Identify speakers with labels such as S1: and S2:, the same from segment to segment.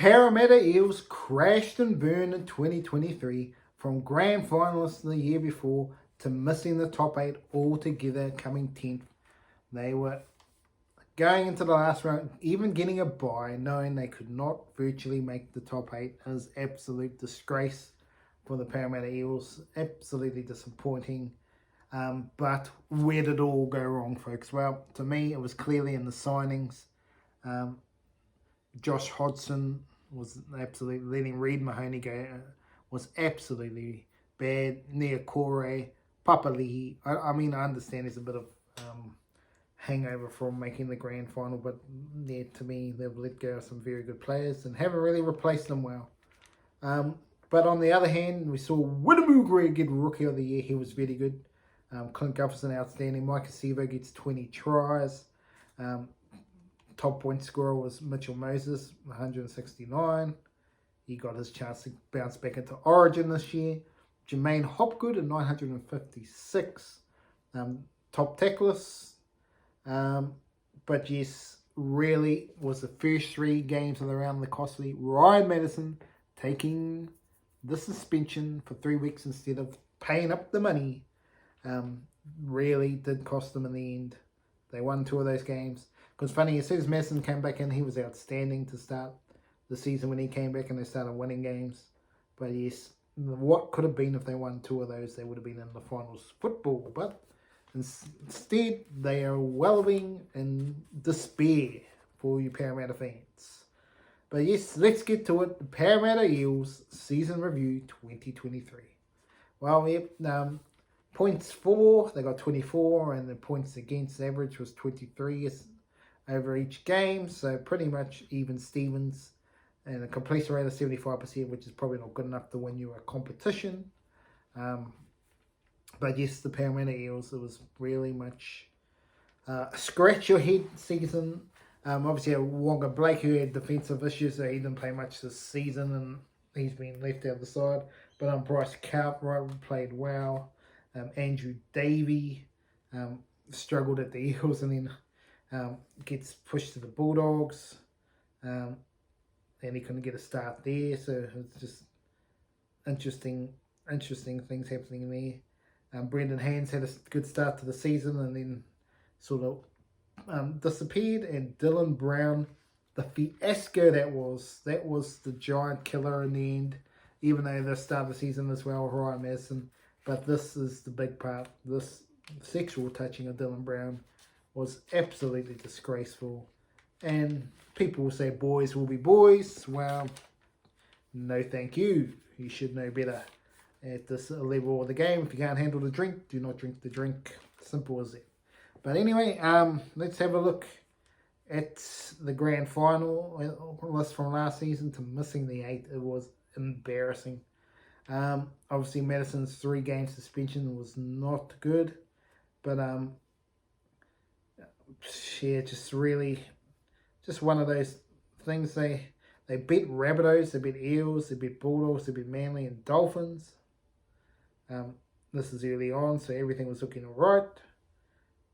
S1: Parramatta Eels crashed and burned in 2023 from grand finalists the year before to missing the top 8 altogether, coming 10th. They were going into the last round, even getting a bye, knowing they could not virtually make the top 8 is absolute disgrace for the Parramatta Eels. Absolutely disappointing. But where did it all go wrong, folks? Well, to me, it was clearly in the signings. Josh Hodgson was absolutely letting Reid Mahoney go was absolutely bad. Niukore, Papali'i. I mean, I understand there's a bit of hangover from making the grand final, but yeah, to me, they've let go of some very good players and haven't really replaced them well. But on the other hand, we saw Niukore get Rookie of the Year. He was very good. Clint Gutherson, outstanding. Mike Acevo gets 20 tries. Top point scorer was Mitchell Moses, 169. He got his chance to bounce back into Origin this year. Jermaine Hopgood at 956. Top tacklers. But yes, really was the first 3 games of the round the costly. Ryan Matterson taking the suspension for 3 weeks instead of paying up the money. Really did cost them in the end. They won 2 of those games. Because funny, as soon as Madison came back in, he was outstanding to start the season when he came back and they started winning games. But yes, what could have been if they won 2 of those, they would have been in the finals football. But instead, they are wallowing in despair for you Parramatta fans. But yes, let's get to it. The Parramatta Eels Season Review 2023. Well, yep, points for, they got 24, and the points against average was 23 over each game. So pretty much even Stevens, and a completion rate of 75%, which is probably not good enough to win you a competition. But yes, the Parramatta Eels, it was really much a scratch your head season. Obviously, Wonga Blake, who had defensive issues, so he didn't play much this season, and he's been left out the side. But Bryce Cartwright played well. Andrew Davey struggled at the Eels and then gets pushed to the Bulldogs. And he couldn't get a start there, so it's just interesting things happening there. Brendan Hands had a good start to the season and then sort of disappeared. And Dylan Brown, the fiasco that was the giant killer in the end, even though they started the season as well with Ryan Matterson. But this is the big part. This sexual touching of Dylan Brown was absolutely disgraceful. And people will say boys will be boys. Well, no thank you. You should know better at this level of the game. If you can't handle the drink, do not drink the drink. Simple as that. But anyway, let's have a look at the grand final list from last season to missing the 8. It was embarrassing. Obviously, Madison's 3-game suspension was not good. But, yeah, just one of those things. They beat Rabbitohs, they beat Eels, they beat Bulldogs, they beat Manly and Dolphins. This is early on, so everything was looking all right.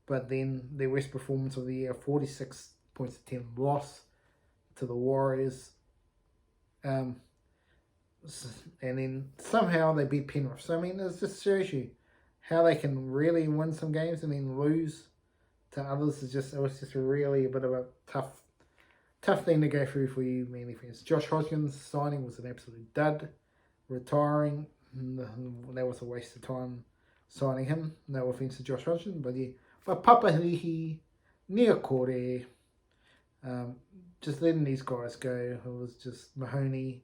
S1: But then their worst performance of the year, 46 points to 10 loss to the Warriors. And then somehow they beat Penrith. So, I mean, it just shows you how they can really win some games and then lose to others. It was just really a bit of a tough thing to go through for you, Manly fans. Josh Hodgson's signing was an absolute dud. Retiring, that was a waste of time signing him. No offense to Josh Hodgson, but yeah. But Papali'i, Niukore, just letting these guys go. It was just Mahoney.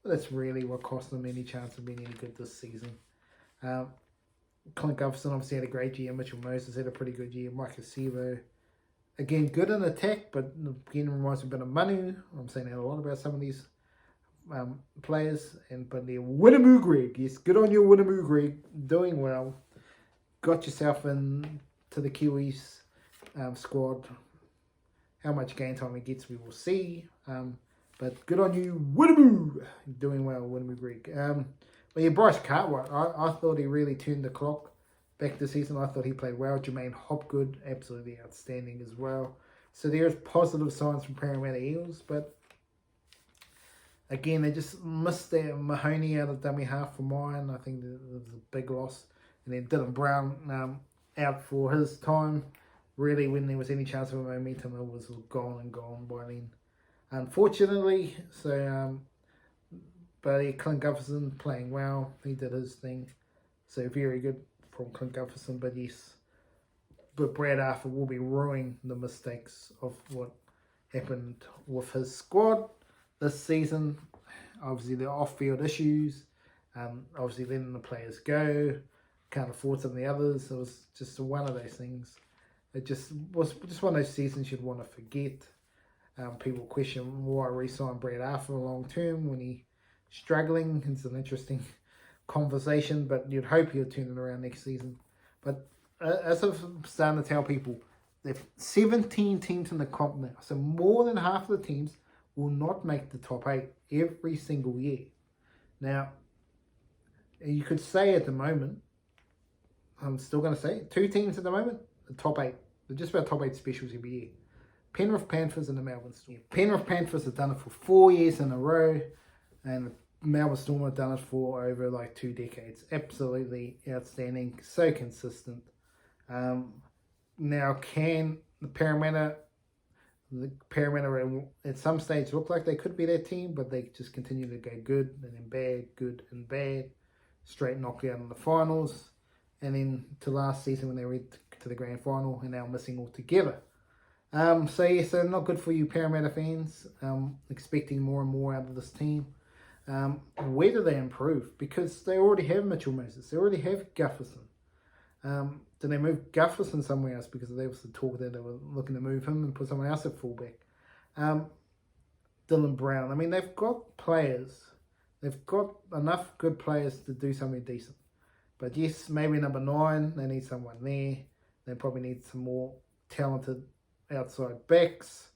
S1: That's really what cost them any chance of being any good this season. Clint Gutherson obviously had a great year. Mitchell Moses had a pretty good year. Mike Acevo, again, good in attack, but again reminds me a bit of Manu. I'm saying that a lot about some of these players. But the Niukore, yes, good on you, Niukore, doing well. Got yourself in to the Kiwis squad. How much game time he gets, we will see. But good on you, Niukore, doing well, Niukore. But yeah, Bryce Cartwright, I thought he really turned the clock back this season. I thought he played well. Jermaine Hopgood, absolutely outstanding as well. So there's positive signs from Parramatta Eels, but again, they just missed their Mahoney out of dummy half for mine. I think it was a big loss. And then Dylan Brown out for his time. Really, when there was any chance of a momentum, it was gone and gone by then. Unfortunately, so but Clint Gufferson playing well. He did his thing. So very good from Clint Gufferson. But yes, but Brad Arthur will be ruining the mistakes of what happened with his squad this season. Obviously, the off-field issues. Obviously, letting the players go. Can't afford some of the others. It was just one of those things. It just was just one of those seasons you'd want to forget. People question why re-sign Brad Arthur long term when he's struggling. It's an interesting conversation, but you'd hope he'll turn it around next season. But as I'm starting to tell people, there are 17 teams in the comp now, so more than half of the teams will not make the top 8 every single year. Now, you could say at the moment, I'm still going to say it, 2 teams at the moment, the top 8. They're just about top 8 specials every year. Penrith Panthers and the Melbourne Storm. Penrith Panthers have done it for 4 years in a row, and the Melbourne Storm have done it for over like 2 decades. Absolutely outstanding, so consistent. Now, can the Parramatta at some stage look like they could be their team, but they just continue to go good and then bad, good and bad, straight knockout in the finals, and then to last season when they went to the grand final and now missing altogether. So yes, so not good for you Parramatta fans. Expecting more and more out of this team. Where do they improve? Because they already have Mitchell Moses. They already have Gufferson. Do they move Gufferson somewhere else? Because there was the talk that they were looking to move him and put someone else at fullback. Dylan Brown. I mean, they've got players. They've got enough good players to do something decent. But yes, maybe number 9, they need someone there. They probably need some more talented outside backs.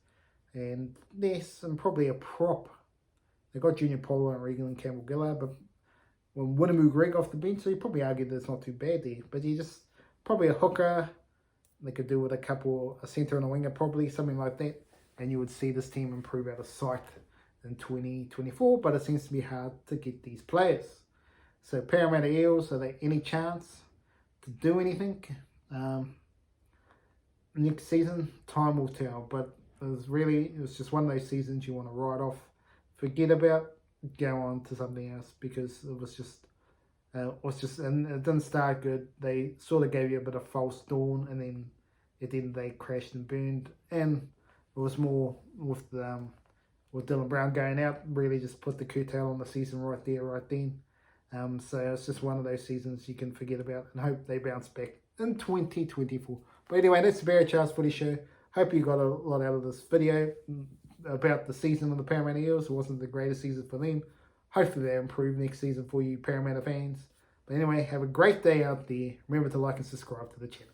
S1: And yes, and probably a prop. They've got Junior Polo and Regan and Campbell Gillard, but when Winamu Greg off the bench, so you probably argue that it's not too bad there. But you just, probably a hooker. They could do with a centre and a winger, probably, something like that. And you would see this team improve out of sight in 2024, but it seems to be hard to get these players. So Parramatta Eels, are there any chance to do anything? Next season, time will tell. But it was just one of those seasons you want to write off, forget about, go on to something else, because it was just, and it didn't start good. They sort of gave you a bit of false dawn, and then at the end they crashed and burned. And it was more with Dylan Brown going out, really just put the curtail on the season right there, right then. So it's just one of those seasons you can forget about and hope they bounce back in 2024. But anyway, that's the Barry Charles Footy Show. Hope you got a lot out of this video about the season of the Parramatta Eels. It wasn't the greatest season for them. Hopefully they improve next season for you Parramatta fans. But anyway, have a great day out there. Remember to like and subscribe to the channel.